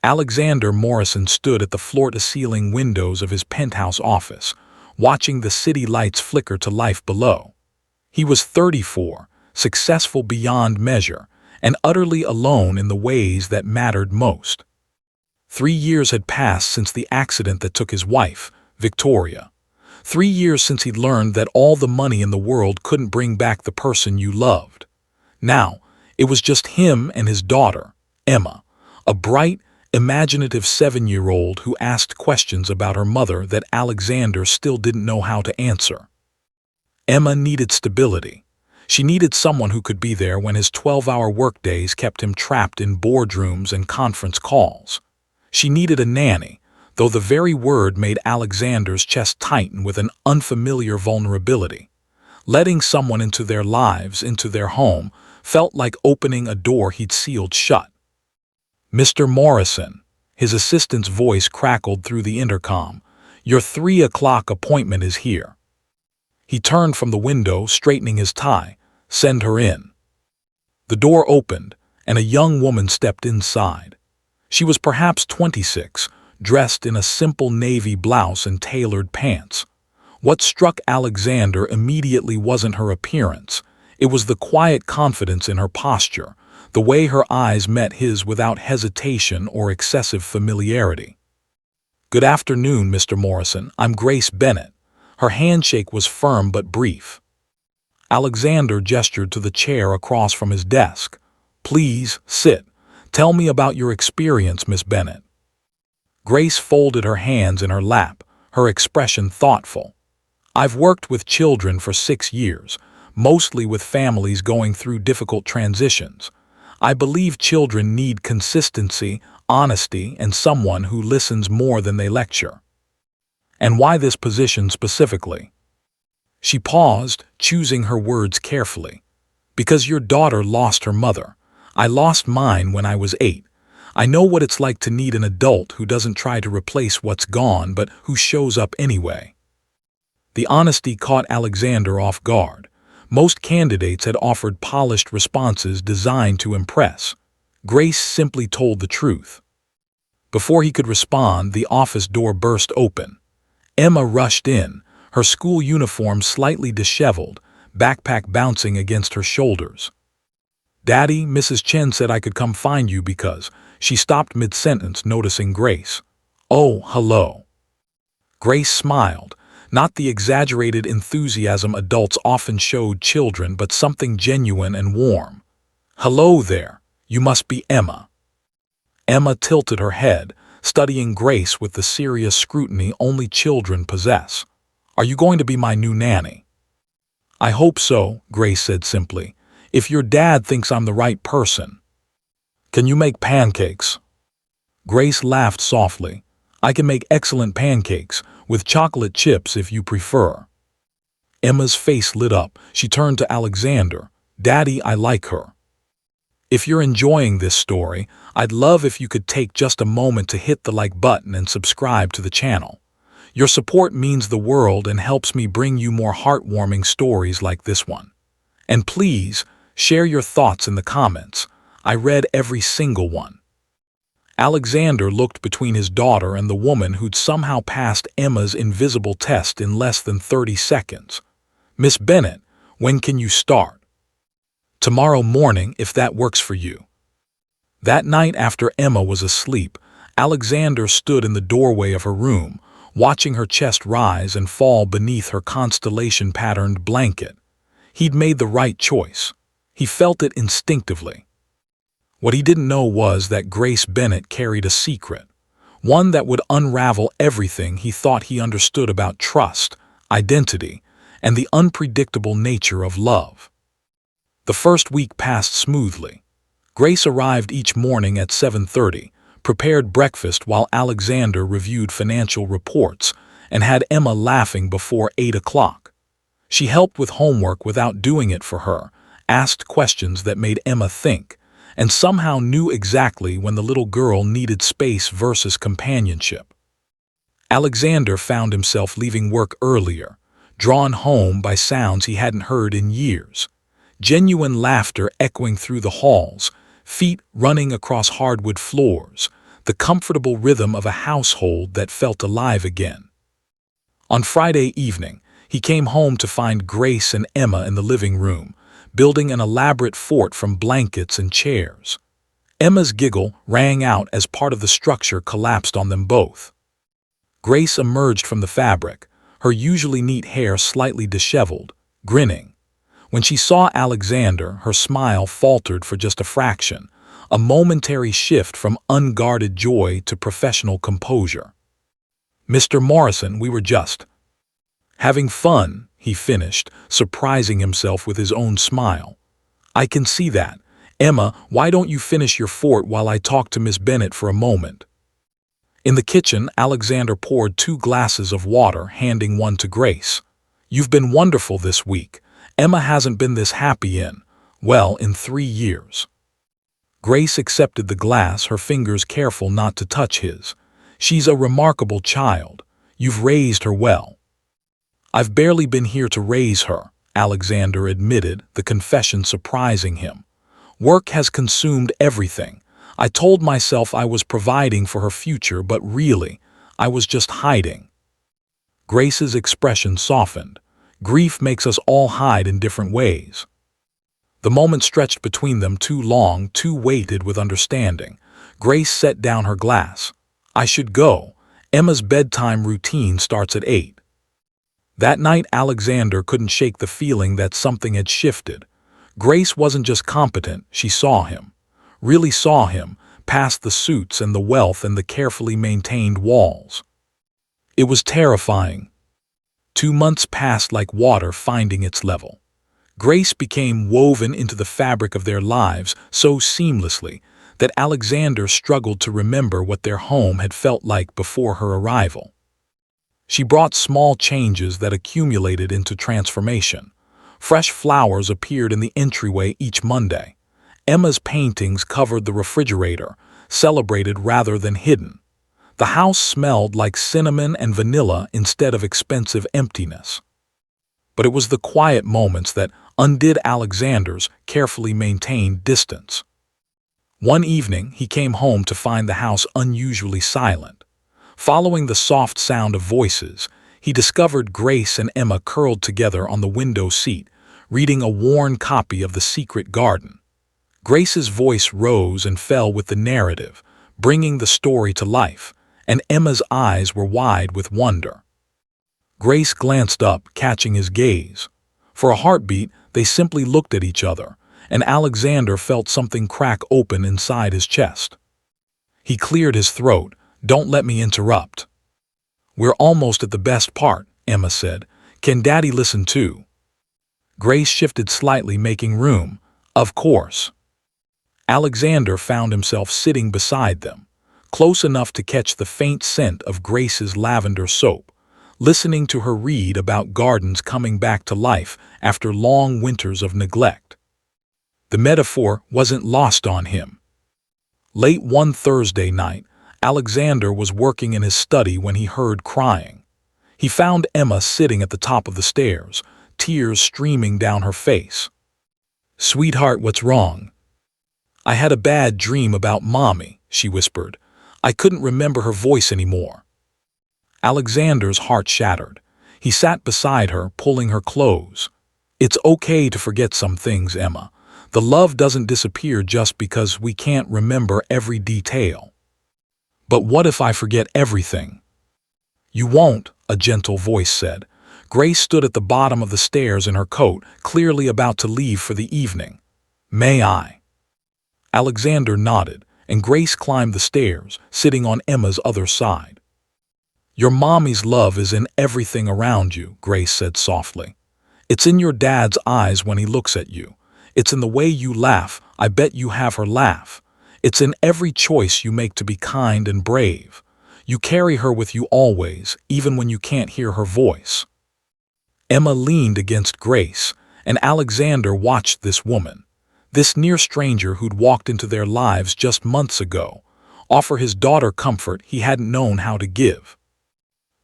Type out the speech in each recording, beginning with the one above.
Alexander Morrison stood at the floor-to-ceiling windows of his penthouse office, watching the city lights flicker to life below. He was 34, successful beyond measure, and utterly alone in the ways that mattered most. 3 years had passed since the accident that took his wife, Victoria. 3 years since he'd learned that all the money in the world couldn't bring back the person you loved. Now, it was just him and his daughter, Emma, a bright, imaginative 7-year-old who asked questions about her mother that Alexander still didn't know how to answer. Emma needed stability. She needed someone who could be there when his 12-hour workdays kept him trapped in boardrooms and conference calls. She needed a nanny, though the very word made Alexander's chest tighten with an unfamiliar vulnerability. Letting someone into their lives, into their home, felt like opening a door he'd sealed shut. "Mr. Morrison," his assistant's voice crackled through the intercom, "your 3 o'clock appointment is here." He turned from the window, straightening his tie. "Send her in." The door opened, and a young woman stepped inside. She was perhaps 26, dressed in a simple navy blouse and tailored pants. What struck Alexander immediately wasn't her appearance. It was the quiet confidence in her posture, the way her eyes met his without hesitation or excessive familiarity. "Good afternoon, Mr. Morrison. I'm Grace Bennett." Her handshake was firm but brief. Alexander gestured to the chair across from his desk. "Please, sit. Tell me about your experience, Miss Bennett." Grace folded her hands in her lap, her expression thoughtful. "I've worked with children for 6 years, mostly with families going through difficult transitions. I believe children need consistency, honesty, and someone who listens more than they lecture." "And why this position specifically?" She paused, choosing her words carefully. "Because your daughter lost her mother. I lost mine when I was 8. I know what it's like to need an adult who doesn't try to replace what's gone but who shows up anyway." The honesty caught Alexander off guard. Most candidates had offered polished responses designed to impress. Grace simply told the truth. Before he could respond, the office door burst open. Emma rushed in, her school uniform slightly disheveled, backpack bouncing against her shoulders. "Daddy, Mrs. Chen said I could come find you because..." She stopped mid-sentence, noticing Grace. "Oh, hello." Grace smiled. Not the exaggerated enthusiasm adults often showed children, but something genuine and warm. "Hello there. You must be Emma." Emma tilted her head, studying Grace with the serious scrutiny only children possess. "Are you going to be my new nanny?" "I hope so," Grace said simply. "If your dad thinks I'm the right person." "Can you make pancakes?" Grace laughed softly. "I can make excellent pancakes, with chocolate chips if you prefer." Emma's face lit up. She turned to Alexander. "Daddy, I like her." If you're enjoying this story, I'd love if you could take just a moment to hit the like button and subscribe to the channel. Your support means the world and helps me bring you more heartwarming stories like this one. And please, share your thoughts in the comments. I read every single one. Alexander looked between his daughter and the woman who'd somehow passed Emma's invisible test in less than 30 seconds. "Miss Bennett, when can you start?" "Tomorrow morning, if that works for you." That night after Emma was asleep, Alexander stood in the doorway of her room, watching her chest rise and fall beneath her constellation-patterned blanket. He'd made the right choice. He felt it instinctively. What he didn't know was that Grace Bennett carried a secret, one that would unravel everything he thought he understood about trust, identity, and the unpredictable nature of love. The first week passed smoothly. Grace arrived each morning at 7:30, prepared breakfast while Alexander reviewed financial reports, and had Emma laughing before 8 o'clock. She helped with homework without doing it for her, asked questions that made Emma think, and somehow knew exactly when the little girl needed space versus companionship. Alexander found himself leaving work earlier, drawn home by sounds he hadn't heard in years. Genuine laughter echoing through the halls, feet running across hardwood floors, the comfortable rhythm of a household that felt alive again. On Friday evening, he came home to find Grace and Emma in the living room, building an elaborate fort from blankets and chairs. Emma's giggle rang out as part of the structure collapsed on them both. Grace emerged from the fabric, her usually neat hair slightly disheveled, grinning. When she saw Alexander, her smile faltered for just a fraction, a momentary shift from unguarded joy to professional composure. "Mr. Morrison, we were just having fun," he finished, surprising himself with his own smile. "I can see that. Emma, why don't you finish your fort while I talk to Miss Bennett for a moment?" In the kitchen, Alexander poured 2 glasses of water, handing one to Grace. "You've been wonderful this week. Emma hasn't been this happy in 3 years." Grace accepted the glass, her fingers careful not to touch his. "She's a remarkable child. You've raised her well." "I've barely been here to raise her," Alexander admitted, the confession surprising him. "Work has consumed everything. I told myself I was providing for her future, but really, I was just hiding." Grace's expression softened. Grief makes us all hide in different ways. The moment stretched between them too long, too weighted with understanding. Grace set down her glass. "I should go. Emma's bedtime routine starts at 8. That night, Alexander couldn't shake the feeling that something had shifted. Grace wasn't just competent, she saw him. Really saw him, past the suits and the wealth and the carefully maintained walls. It was terrifying. 2 months passed like water finding its level. Grace became woven into the fabric of their lives so seamlessly that Alexander struggled to remember what their home had felt like before her arrival. She brought small changes that accumulated into transformation. Fresh flowers appeared in the entryway each Monday. Emma's paintings covered the refrigerator, celebrated rather than hidden. The house smelled like cinnamon and vanilla instead of expensive emptiness. But it was the quiet moments that undid Alexander's carefully maintained distance. One evening, he came home to find the house unusually silent. Following the soft sound of voices, he discovered Grace and Emma curled together on the window seat, reading a worn copy of The Secret Garden. Grace's voice rose and fell with the narrative, bringing the story to life, and Emma's eyes were wide with wonder. Grace glanced up, catching his gaze. For a heartbeat, they simply looked at each other, and Alexander felt something crack open inside his chest. He cleared his throat. "Don't let me interrupt." "We're almost at the best part," Emma said. "Can Daddy listen too?" Grace shifted slightly, making room. "Of course." Alexander found himself sitting beside them, close enough to catch the faint scent of Grace's lavender soap, listening to her read about gardens coming back to life after long winters of neglect. The metaphor wasn't lost on him. Late one Thursday night, Alexander was working in his study when he heard crying. He found Emma sitting at the top of the stairs, tears streaming down her face. "Sweetheart, what's wrong?" "I had a bad dream about Mommy," she whispered. "I couldn't remember her voice anymore." Alexander's heart shattered. He sat beside her, pulling her close. "It's okay to forget some things, Emma. The love doesn't disappear just because we can't remember every detail." "But what if I forget everything?" "You won't," a gentle voice said. Grace stood at the bottom of the stairs in her coat, clearly about to leave for the evening. "May I?" Alexander nodded, and Grace climbed the stairs, sitting on Emma's other side. "Your mommy's love is in everything around you," Grace said softly. "It's in your dad's eyes when he looks at you. It's in the way you laugh. I bet you have her laugh. It's in every choice you make to be kind and brave. You carry her with you always, even when you can't hear her voice." Emma leaned against Grace, and Alexander watched this woman, this near stranger who'd walked into their lives just months ago, offer his daughter comfort he hadn't known how to give.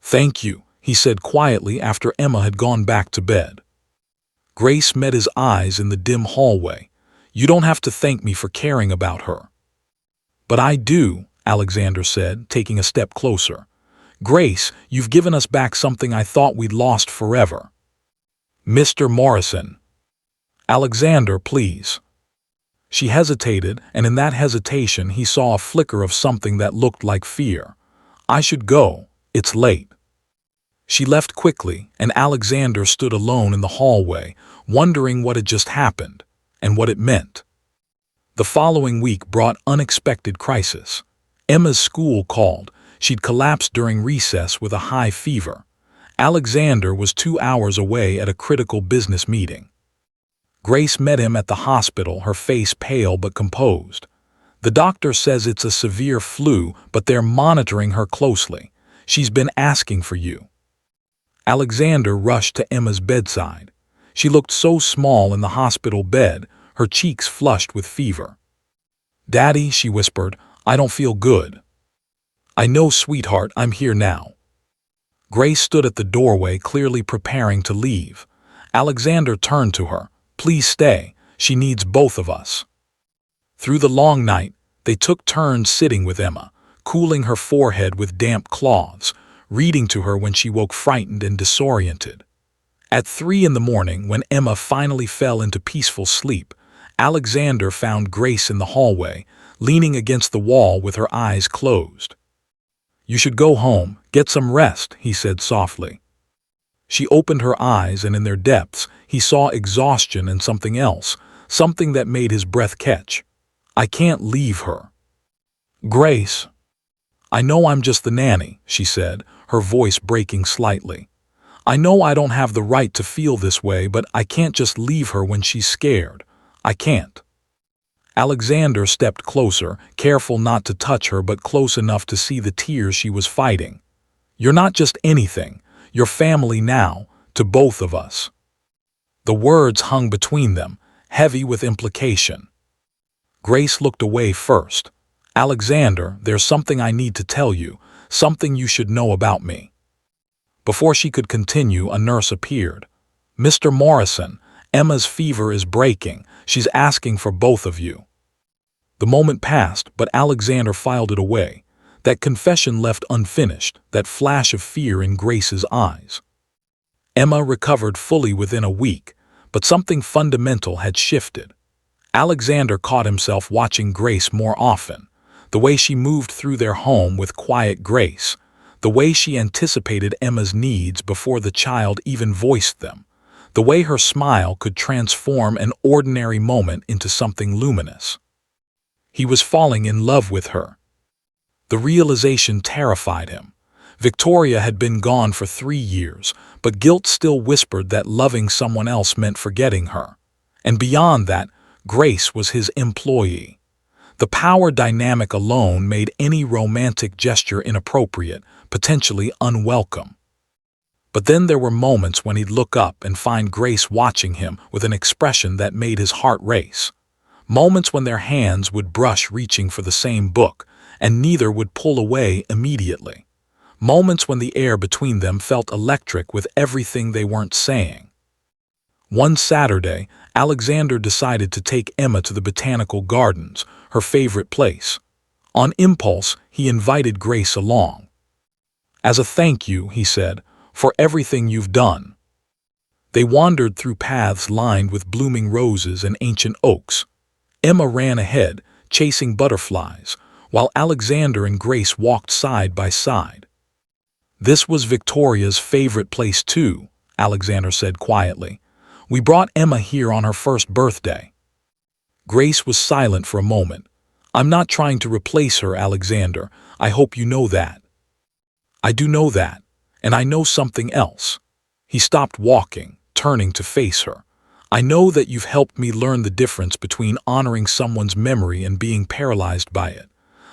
"Thank you," he said quietly after Emma had gone back to bed. Grace met his eyes in the dim hallway. "You don't have to thank me for caring about her." "But I do," Alexander said, taking a step closer. Grace, you've given us back something I thought we'd lost forever. Mr. Morrison. Alexander, please. She hesitated, and in that hesitation he saw a flicker of something that looked like fear. I should go. It's late. She left quickly, and Alexander stood alone in the hallway, wondering what had just happened, and what it meant. The following week brought unexpected crisis. Emma's school called. She'd collapsed during recess with a high fever. Alexander was 2 hours away at a critical business meeting. Grace met him at the hospital, her face pale but composed. The doctor says it's a severe flu, but they're monitoring her closely. She's been asking for you. Alexander rushed to Emma's bedside. She looked so small in the hospital bed, her cheeks flushed with fever. Daddy, she whispered, I don't feel good. I know, sweetheart, I'm here now. Grace stood at the doorway, clearly preparing to leave. Alexander turned to her. Please stay. She needs both of us. Through the long night, they took turns sitting with Emma, cooling her forehead with damp cloths, reading to her when she woke frightened and disoriented. At 3 a.m, when Emma finally fell into peaceful sleep, Alexander found Grace in the hallway, leaning against the wall with her eyes closed. You should go home, get some rest, he said softly. She opened her eyes, and in their depths, he saw exhaustion and something else, something that made his breath catch. I can't leave her. Grace. I know I'm just the nanny, she said, her voice breaking slightly. I know I don't have the right to feel this way, but I can't just leave her when she's scared. I can't. Alexander stepped closer, careful not to touch her but close enough to see the tears she was fighting. You're not just anything. You're family now, to both of us. The words hung between them, heavy with implication. Grace looked away first. Alexander, there's something I need to tell you, something you should know about me. Before she could continue, a nurse appeared. Mr. Morrison, Emma's fever is breaking. She's asking for both of you. The moment passed, but Alexander filed it away. That confession left unfinished, that flash of fear in Grace's eyes. Emma recovered fully within a week, but something fundamental had shifted. Alexander caught himself watching Grace more often, the way she moved through their home with quiet grace, the way she anticipated Emma's needs before the child even voiced them, the way her smile could transform an ordinary moment into something luminous. He was falling in love with her. The realization terrified him. Victoria had been gone for 3 years, but guilt still whispered that loving someone else meant forgetting her. And beyond that, Grace was his employee. The power dynamic alone made any romantic gesture inappropriate, potentially unwelcome. But then there were moments when he'd look up and find Grace watching him with an expression that made his heart race. Moments when their hands would brush reaching for the same book, and neither would pull away immediately. Moments when the air between them felt electric with everything they weren't saying. One Saturday, Alexander decided to take Emma to the botanical gardens, her favorite place. On impulse, he invited Grace along. As a thank you, he said, for everything you've done. They wandered through paths lined with blooming roses and ancient oaks. Emma ran ahead, chasing butterflies, while Alexander and Grace walked side by side. This was Victoria's favorite place too, Alexander said quietly. We brought Emma here on her first birthday. Grace was silent for a moment. I'm not trying to replace her, Alexander. I hope you know that. I do know that, and I know something else. He stopped walking, turning to face her. I know that you've helped me learn the difference between honoring someone's memory and being paralyzed by it.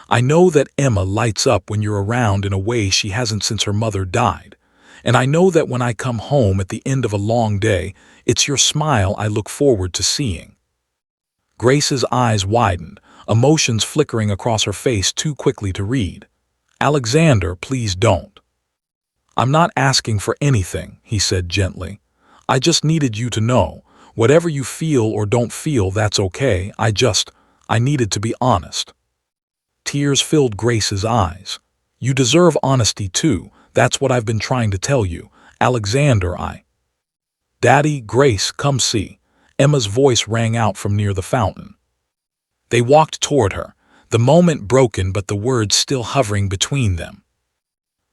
I know that Emma lights up when you're around in a way she hasn't since her mother died. And I know that when I come home at the end of a long day, it's your smile I look forward to seeing. Grace's eyes widened, emotions flickering across her face too quickly to read. Alexander, please don't. I'm not asking for anything, he said gently. I just needed you to know. Whatever you feel or don't feel, that's okay. I needed to be honest. Tears filled Grace's eyes. "You deserve honesty too. That's what I've been trying to tell you. Alexander, Daddy, Grace, come see." Emma's voice rang out from near the fountain. They walked toward her, the moment broken but the words still hovering between them.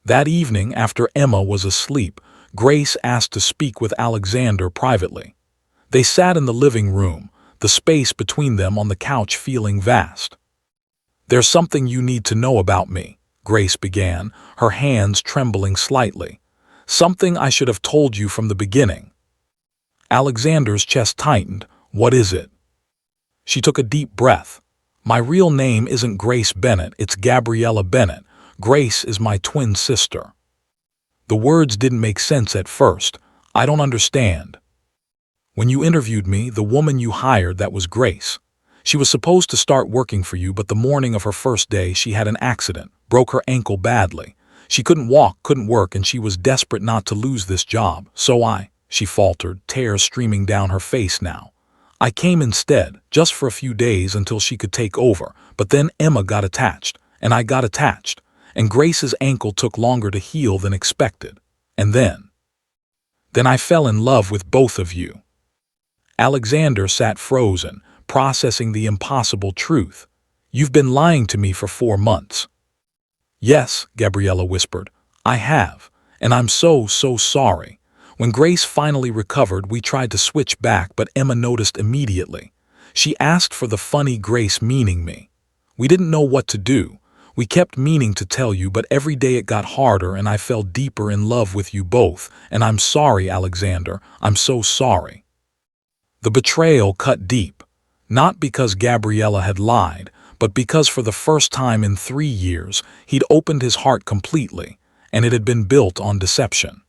That evening, after Emma was asleep, Grace asked to speak with Alexander privately. They sat in the living room, the space between them on the couch feeling vast. "There's something you need to know about me," Grace began, her hands trembling slightly. "Something I should have told you from the beginning." Alexander's chest tightened. "What is it?" She took a deep breath. "My real name isn't Grace Bennett, it's Gabriella Bennett. Grace is my twin sister." The words didn't make sense at first. "I don't understand." "When you interviewed me, the woman you hired, that was Grace. She was supposed to start working for you, but the morning of her first day she had an accident, broke her ankle badly. She couldn't walk, couldn't work, and she was desperate not to lose this job. So she faltered, tears streaming down her face now. "I came instead, just for a few days until she could take over, but then Emma got attached, and I got attached, and Grace's ankle took longer to heal than expected. And then I fell in love with both of you." Alexander sat frozen, processing the impossible truth. "You've been lying to me for 4 months." "Yes," Gabriella whispered, "I have, and I'm so sorry." When Grace finally recovered, we tried to switch back, but Emma noticed immediately. She asked for the funny Grace meaning me. We didn't know what to do. We kept meaning to tell you, but every day it got harder and I fell deeper in love with you both. And I'm sorry, Alexander, I'm so sorry. The betrayal cut deep, not because Gabriella had lied, but because for the first time in 3 years, he'd opened his heart completely, and it had been built on deception.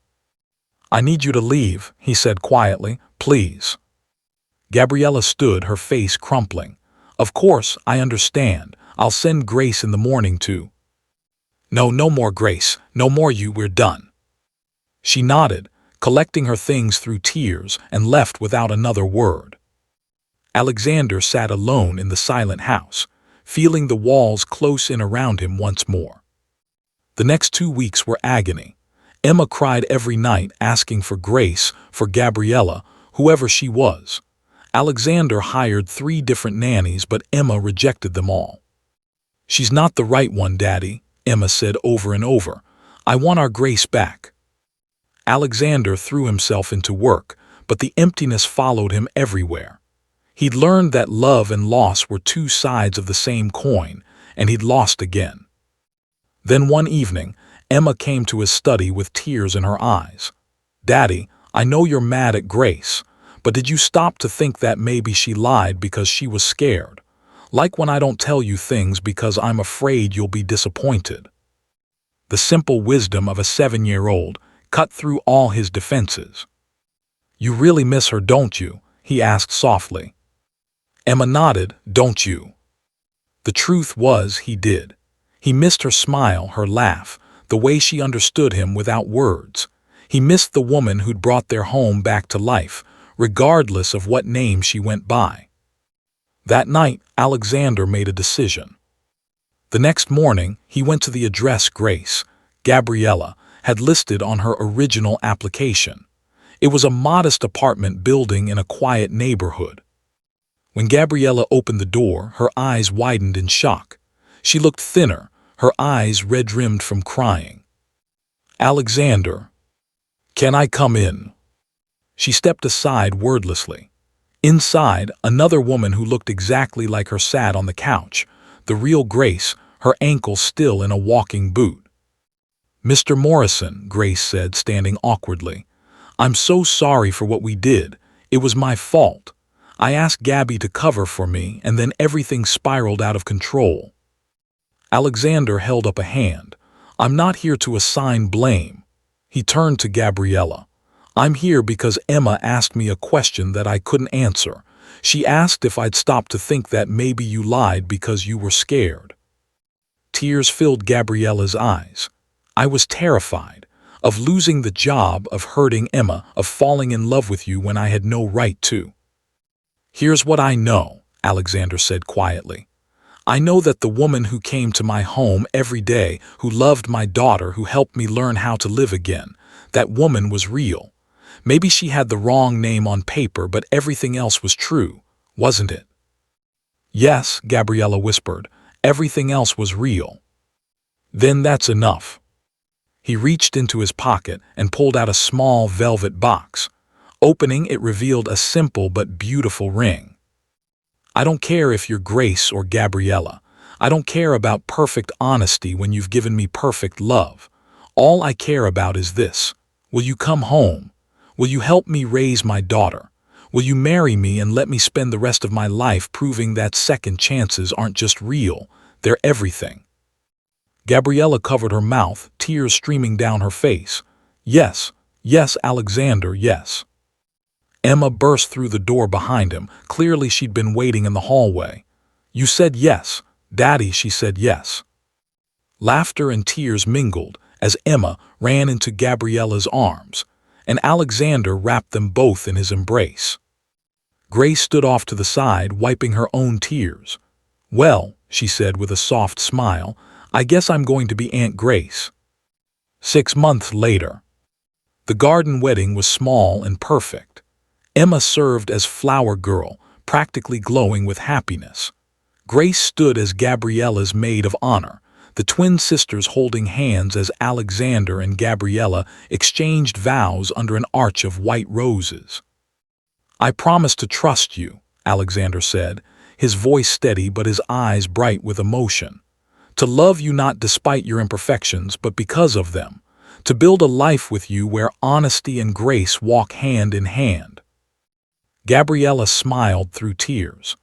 "I need you to leave," he said quietly, "please." Gabriella stood, her face crumpling. "Of course, I understand. I'll send Grace in the morning too." No more Grace. No more you, we're done." She nodded, collecting her things through tears, and left without another word. Alexander sat alone in the silent house, feeling the walls close in around him once more. The next 2 weeks were agony. Emma cried every night, asking for Grace, for Gabriella, whoever she was. Alexander hired 3 different nannies, but Emma rejected them all. "She's not the right one, Daddy," Emma said over and over. "I want our Grace back." Alexander threw himself into work, but the emptiness followed him everywhere. He'd learned that love and loss were 2 sides of the same coin, and he'd lost again. Then one evening, Emma came to his study with tears in her eyes. "Daddy, I know you're mad at Grace, but did you stop to think that maybe she lied because she was scared? Like when I don't tell you things because I'm afraid you'll be disappointed." The simple wisdom of a 7-year-old cut through all his defenses. "You really miss her, don't you?" he asked softly. Emma nodded. "Don't you?" The truth was, he did. He missed her smile, her laugh, the way she understood him without words. He missed the woman who'd brought their home back to life, regardless of what name she went by. That night, Alexander made a decision. The next morning, he went to the address Grace, Gabriella, had listed on her original application. It was a modest apartment building in a quiet neighborhood. When Gabriella opened the door, her eyes widened in shock. She looked thinner, her eyes red-rimmed from crying. "Alexander, can I come in?" She stepped aside wordlessly. Inside, another woman who looked exactly like her sat on the couch, the real Grace, her ankle still in a walking boot. "Mr. Morrison," Grace said, standing awkwardly, "I'm so sorry for what we did. It was my fault. I asked Gabby to cover for me, and then everything spiraled out of control." Alexander held up a hand. "I'm not here to assign blame." He turned to Gabriella. "I'm here because Emma asked me a question that I couldn't answer. She asked if I'd stop to think that maybe you lied because you were scared." Tears filled Gabriella's eyes. "I was terrified of losing the job, of hurting Emma, of falling in love with you when I had no right to." "Here's what I know," Alexander said quietly. I know that the woman who came to my home every day, who loved my daughter, who helped me learn how to live again, that woman was real. Maybe she had the wrong name on paper, but everything else was true, wasn't it?" "Yes," Gabriella whispered, "everything else was real." "Then that's enough." He reached into his pocket and pulled out a small velvet box. Opening it revealed a simple but beautiful ring. "I don't care if you're Grace or Gabriella. I don't care about perfect honesty when you've given me perfect love. All I care about is this. Will you come home? Will you help me raise my daughter? Will you marry me and let me spend the rest of my life proving that second chances aren't just real, they're everything?" Gabriella covered her mouth, tears streaming down her face. "Yes, yes, Alexander, yes." Emma burst through the door behind him. Clearly she'd been waiting in the hallway. "You said yes, Daddy," she said yes. Laughter and tears mingled as Emma ran into Gabriella's arms, and Alexander wrapped them both in his embrace. Grace stood off to the side, wiping her own tears. "Well," she said with a soft smile, "I guess I'm going to be Aunt Grace." 6 months later. The garden wedding was small and perfect. Emma served as flower girl, practically glowing with happiness. Grace stood as Gabriella's maid of honor, the twin sisters holding hands as Alexander and Gabriella exchanged vows under an arch of white roses. "I promise to trust you," Alexander said, his voice steady but his eyes bright with emotion. "To love you not despite your imperfections, but because of them. To build a life with you where honesty and grace walk hand in hand." Gabriella smiled through tears.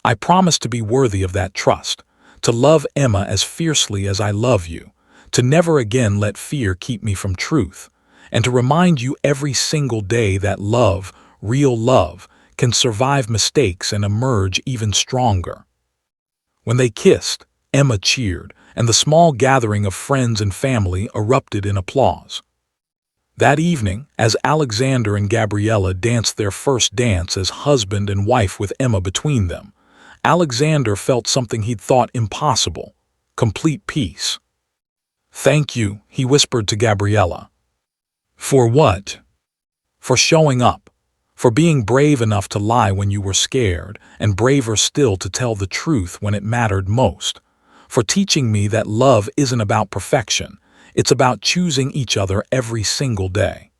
"I promise to be worthy of that trust, to love Emma as fiercely as I love you, to never again let fear keep me from truth, and to remind you every single day that love, real love, can survive mistakes and emerge even stronger." When they kissed, Emma cheered, and the small gathering of friends and family erupted in applause. That evening, as Alexander and Gabriella danced their first dance as husband and wife with Emma between them, Alexander felt something he'd thought impossible: complete peace. "Thank you," he whispered to Gabriella. "For what?" "For showing up. For being brave enough to lie when you were scared, and braver still to tell the truth when it mattered most. For teaching me that love isn't about perfection, it's about choosing each other every single day."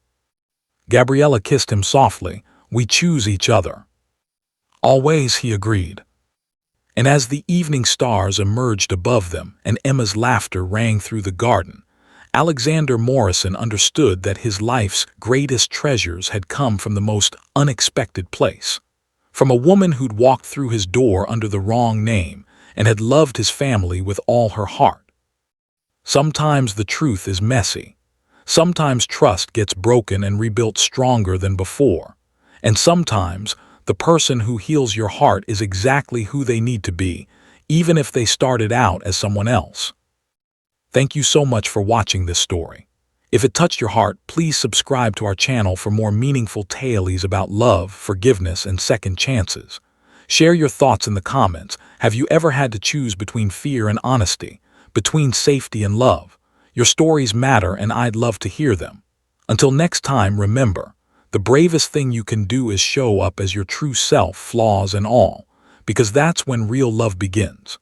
Gabriella kissed him softly. "We choose each other." "Always," he agreed. And as the evening stars emerged above them and Emma's laughter rang through the garden, Alexander Morrison understood that his life's greatest treasures had come from the most unexpected place. From a woman who'd walked through his door under the wrong name and had loved his family with all her heart. Sometimes the truth is messy. Sometimes trust gets broken and rebuilt stronger than before. And sometimes the person who heals your heart is exactly who they need to be, even if they started out as someone else. Thank you so much for watching this story. If it touched your heart, please subscribe to our channel for more meaningful tales about love, forgiveness, and second chances. Share your thoughts in the comments. Have you ever had to choose between fear and honesty, between safety and love? Your stories matter, and I'd love to hear them. Until next time, remember, the bravest thing you can do is show up as your true self, flaws and all, because that's when real love begins.